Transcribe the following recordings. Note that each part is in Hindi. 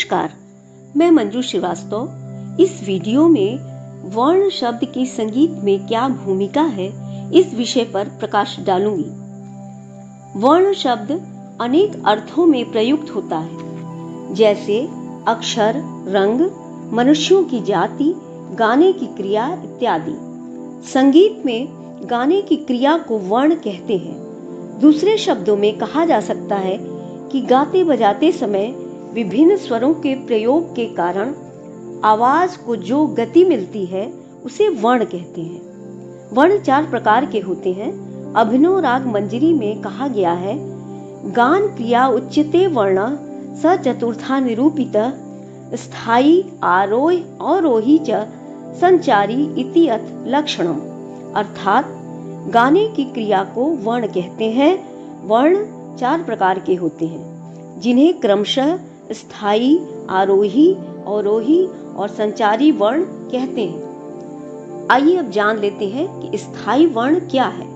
नमस्कार, मैं मंजू श्रीवास्तव। इस वीडियो में वर्ण शब्द की संगीत में क्या भूमिका है, इस विषय पर प्रकाश डालूंगी। वर्ण शब्द अनेक अर्थों में प्रयुक्त होता है, जैसे अक्षर, रंग, मनुष्यों की जाति, गाने की क्रिया इत्यादि। संगीत में गाने की क्रिया को वर्ण कहते हैं। दूसरे शब्दों में कहा जा सकता है कि गाते बजाते समय विभिन्न स्वरों के प्रयोग के कारण आवाज को जो गति मिलती है उसे वर्ण कहते हैं। वर्ण 4 प्रकार के होते हैं। अभिनव राग मंजरी में कहा गया है, गान क्रिया उच्यते वर्ण स चतुर्था निरूपित स्थायी आरोह अवरोही च संचारी इति अथ लक्षणम। अर्थात गाने की क्रिया को वर्ण कहते हैं। वर्ण 4 प्रकार के होते हैं, जिन्हें क्रमशः स्थायी, आरोही, अवरोही और संचारी वर्ण कहते हैं। आइए अब जान लेते हैं कि स्थायी वर्ण क्या है।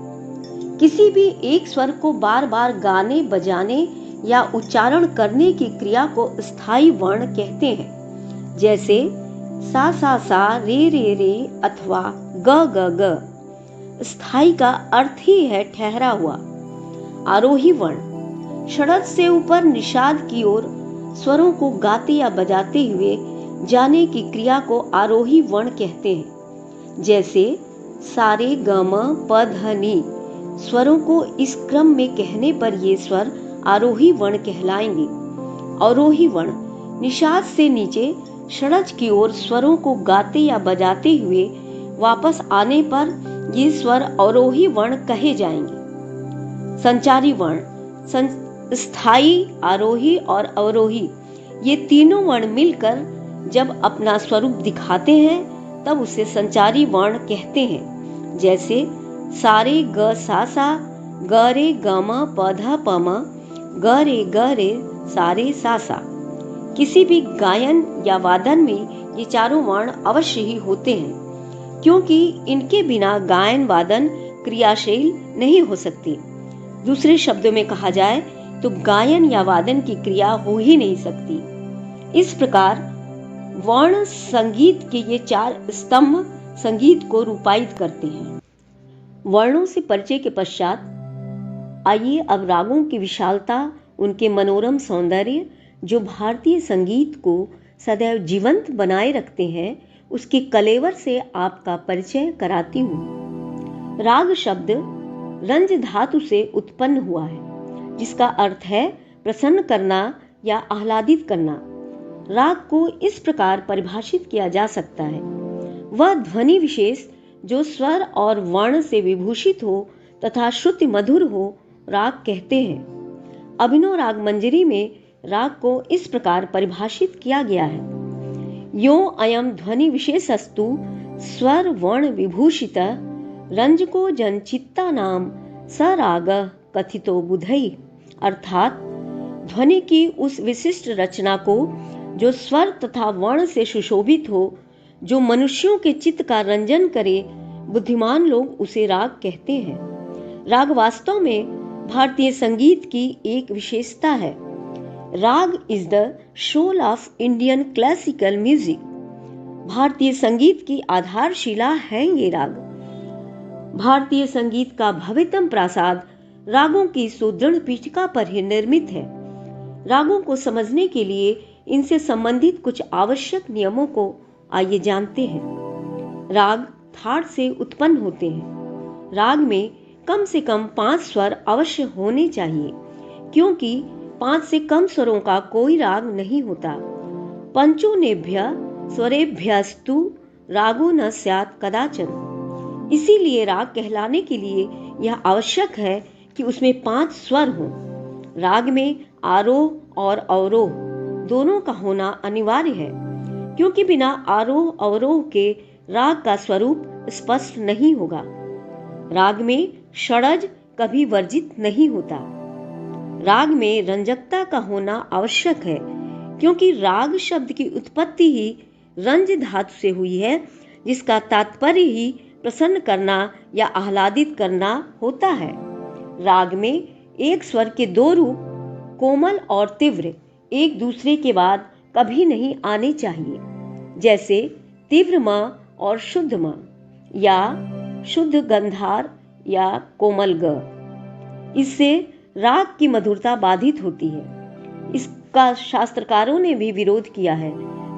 किसी भी एक स्वर को बार बार गाने, बजाने या उच्चारण करने की क्रिया को स्थायी वर्ण कहते हैं, जैसे सा सा सा, रे रे अथवा ग ग ग। स्थायी का अर्थ ही है ठहरा हुआ। आरोही वर्ण षड्ज से ऊपर निषाद की ओर स्वरों को गाते या बजाते हुए जाने की क्रिया को आरोही वर्ण कहते हैं, जैसे सारे गम प ध नी। स्वरों को इस क्रम में कहने पर ये स्वर आरोही वर्ण कहलाएंगे। अवरोही वर्ण निषाद से नीचे षड्ज की ओर स्वरों को गाते या बजाते हुए वापस आने पर ये स्वर अवरोही वर्ण कहे जाएंगे। संचारी वर्ण स्थायी, आरोही और अवरोही ये तीनों वर्ण मिलकर जब अपना स्वरूप दिखाते हैं तब उसे संचारी वर्ण कहते हैं, जैसे सारे ग सा सा, ग रे ग म प ध प म, ग रे सारे सा सा। किसी भी गायन या वादन में ये चारों वर्ण अवश्य ही होते हैं, क्योंकि इनके बिना गायन वादन क्रियाशील नहीं हो सकती। दूसरे शब्दों में कहा जाए तो गायन या वादन की क्रिया हो ही नहीं सकती। इस प्रकार वर्ण संगीत के ये 4 स्तंभ संगीत को रूपायित करते हैं। वर्णों से परिचय के पश्चात आइए अब रागों की विशालता, उनके मनोरम सौंदर्य जो भारतीय संगीत को सदैव जीवंत बनाए रखते हैं, उसके कलेवर से आपका परिचय कराती हूँ। राग शब्द रंज धातु से उत्पन्न हुआ है, जिसका अर्थ है प्रसन्न करना या आह्लादित करना। राग को इस प्रकार परिभाषित किया जा सकता है, वह ध्वनि विशेष जो स्वर और वर्ण से विभूषित हो तथा श्रुति मधुर हो, राग कहते हैं। अभिनव राग मंजरी में राग को इस प्रकार परिभाषित किया गया है, यो अयम ध्वनि विशेषस्तु स्वर वर्ण विभूषित रंजको जनचित्ता नाम स राग कथितो बुधई। अर्थात ध्वनि की उस विशिष्ट रचना को जो स्वर तथा वर्ण से सुशोभित हो, जो मनुष्यों के चित्त का रंजन करे, बुद्धिमान लोग उसे राग कहते हैं। राग वास्तव में भारतीय संगीत की एक विशेषता है। Raga is the soul of Indian classical music. भारतीय संगीत की आधारशिला है ये राग। भारतीय संगीत का भव्यतम प्रासाद रागों की सुदृढ़ पीठिका पर ही निर्मित है। रागों को समझने के लिए इनसे संबंधित कुछ आवश्यक नियमों को आइए जानते हैं। राग थाट से उत्पन्न होते हैं। राग में कम से कम 5 स्वर अवश्य होने चाहिए, क्योंकि 5 से कम स्वरों का कोई राग नहीं होता। पंचोनेभ्य स्वरेभ्यस्तु रागो न स्यात् कदाचन। इसीलिए राग कहलाने के लिए यह आवश्यक है कि उसमें 5 स्वर हों। राग में आरोह और अवरोह दोनों का होना अनिवार्य है, क्योंकि बिना आरोह अवरोह के राग का स्वरूप स्पष्ट नहीं होगा। राग में षड्ज कभी वर्जित नहीं होता। राग में रंजकता का होना आवश्यक है, क्योंकि राग शब्द की उत्पत्ति ही रंज धातु से हुई है, जिसका तात्पर्य ही प्रसन्न करना या आह्लादित करना होता है। राग में एक स्वर के 2 रूप कोमल और तीव्र एक दूसरे के बाद कभी नहीं आने चाहिए, जैसे तीव्र म और शुद्ध म, या शुद्ध गंधार या कोमल ग। इससे राग की मधुरता बाधित होती है। इसका शास्त्रकारों ने भी विरोध किया है,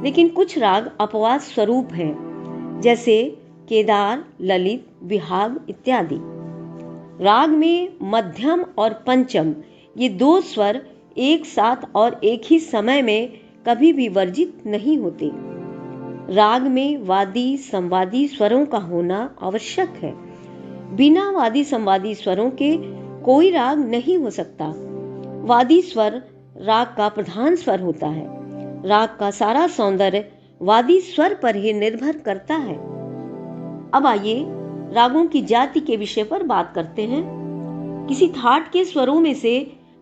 लेकिन कुछ राग अपवाद स्वरूप हैं, जैसे केदार, ललित, विहाग इत्यादि। राग में मध्यम और पंचम ये दो स्वर एक साथ और एक ही समय में कभी भी वर्जित नहीं होते। राग में वादी संवादी स्वरों का होना आवश्यक है। बिना वादी संवादी स्वरों के कोई राग नहीं हो सकता। वादी स्वर राग का प्रधान स्वर होता है। राग का सारा सौंदर्य वादी स्वर पर ही निर्भर करता है। अब आइए रागों की जाति के विषय पर बात करते हैं। किसी थाट के स्वरों में से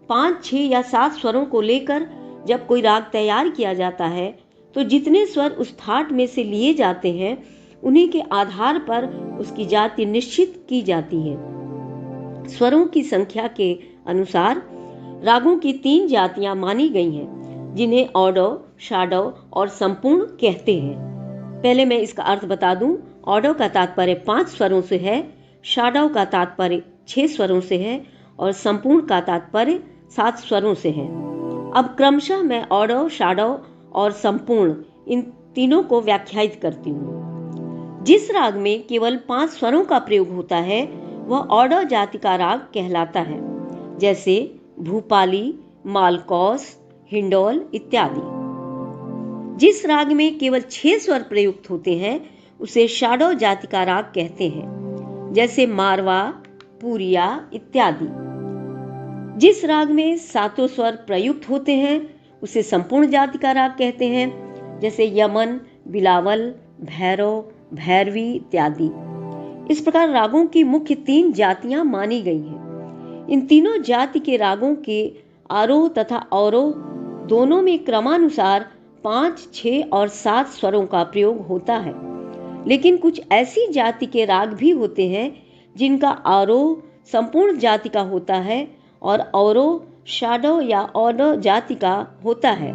5, 6 या 7 स्वरों को लेकर जब कोई राग तैयार किया जाता है, तो जितने स्वर उस थाट में से लिए जाते हैं, उन्हीं के आधार पर उसकी जाति निश्चित की जाती है। स्वरों की संख्या के अनुसार रागों की 3 जातियां मानी गई हैं, जिन्हें औडव, शाडव और संपूर्ण कहते हैं। पहले मैं इसका अर्थ बता दूं। औडव का तात्पर्य 5 स्वरों से है, शाडव का तात्पर्य 6 स्वरों से है और संपूर्ण का तात्पर्य 7 स्वरों से है। अब क्रमशः मैं औडव, शाडव और संपूर्ण इन तीनों को व्याख्यायित करती हूँ। जिस राग में केवल 5 स्वरों का प्रयोग होता है, वह औडव जाति का राग कहलाता है, जैसे भूपाली, मालकौस, हिंडौल इत्यादि। जिस राग में केवल 6 स्वर प्रयुक्त होते हैं, उसे शाडव जाति का राग कहते हैं, जैसे मारवा, पूरिया इत्यादि। जिस राग में 7 स्वर प्रयुक्त होते हैं, उसे संपूर्ण जाति का राग कहते हैं, जैसे यमन, बिलावल, भैरव, भैरवी इत्यादि। इस प्रकार रागों की मुख्य 3 जातियां मानी गई हैं। इन तीनों जाति के रागों के आरोह तथा अवरोह दोनों में क्रमानुसार 5, 6 और 7 स्वरों का प्रयोग होता है। लेकिन कुछ ऐसी जाति के राग भी होते हैं जिनका आरोह संपूर्ण जाति का होता है और अवरोह शाडव या औडव जाति का होता है।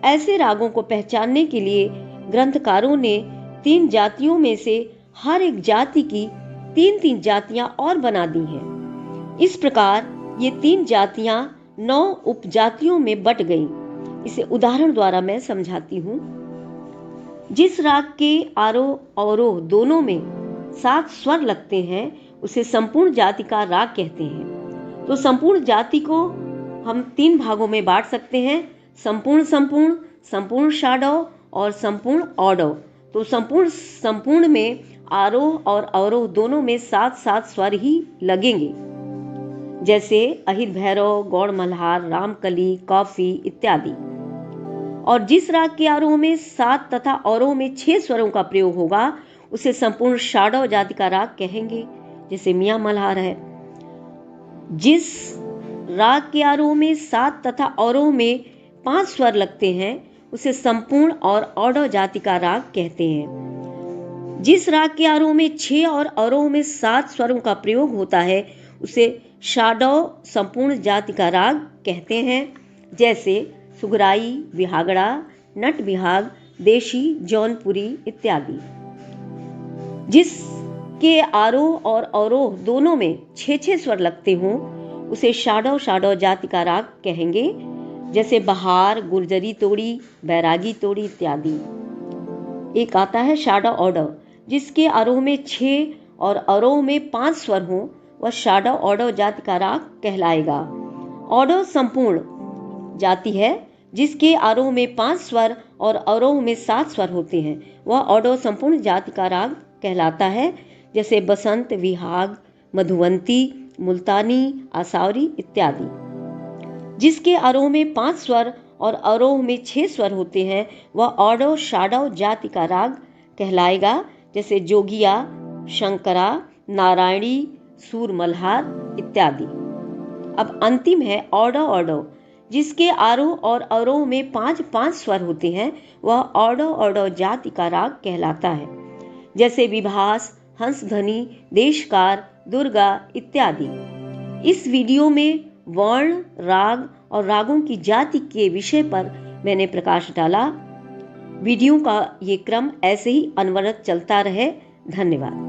ऐसे रागों को पहचानने के लिए ग्रंथकारों ने 3 जातियों में से हर एक जाति की 3-3 जातियां और बना दी हैं। इस प्रकार ये 3 जातियां 9 उपजातियों में बट गईं। इसे उदाहरण द्वारा मैं समझाती हूँ। जिस राग के आरोह अवरोह दोनों में 7 स्वर लगते हैं, उसे संपूर्ण जाति का राग कहते हैं। तो संपूर्ण जाति को हम 3 भागों में बांट सकते हैं: संपूर्ण संपूर्ण, संपूर्ण शाडव और संपूर्ण औडव। तो संपूर्ण में आरोह और अवरोह दोनों में 7-7 स्वर ही लगेंगे, जैसे अहिर भैरव, गौड़ मल्हार, रामकली, कॉफी इत्यादि। और जिस राग के आरोह में 7 तथा अवरोह में 6 स्वरों का प्रयोग होगा, उसे संपूर्ण शाडव जाति का राग कहेंगे, जैसे मियां मल्हार है। जिस राग के आरोह में 7 तथा अवरोह में 5 स्वर लगते हैं, उसे संपूर्ण और औडव जाति का राग कहते हैं। जिस राग के आरोह में 6 और अवरोह में 7 स्वरों का प्रयोग होता है, उसे शाडव संपूर्ण जाति का राग कहते हैं, जैसे सुगराई, विहागड़ा, नट विहाग, देशी, जौनपुरी इत्यादि। जिसके आरोह और अवरोह दोनों में 6-6 स्वर लगते हों, उसे शाडव जाति का राग कहेंगे, जैसे बहार, गुर्जरी तोड़ी, बैरागी तोड़ी इत्यादि। एक आता है शाडव औडव, जिसके आरोह में 6 और अवरोह में 5 स्वर हों, वह शाडव औडव जाति का राग कहलाएगा। औडव संपूर्ण जाति है, जिसके आरोह में 5 स्वर और अवरोह में 7 स्वर होते हैं, वह औडव संपूर्ण जाति का राग कहलाता है, जैसे बसंत, विहाग, मधुवंती, मुल्तानी, आसावरी इत्यादि। जिसके आरोह में 5 स्वर और अवरोह में 6 स्वर होते हैं, वह औडव शाडव जाति का राग कहलाएगा, जैसे जोगिया, शंकरा, नारायणी, सूर मल्हार इत्यादि। अब अंतिम है औडव औडव, जिसके आरोह और अवरोह में 5-5 स्वर होते हैं, वह औडव औडव जाति का राग कहलाता है, जैसे विभास, हंसध्वनि, देशकार, दुर्गा इत्यादि। इस वीडियो में वर्ण, राग और रागों की जाति के विषय पर मैंने प्रकाश डाला। वीडियो का ये क्रम ऐसे ही अनवरत चलता रहे। धन्यवाद।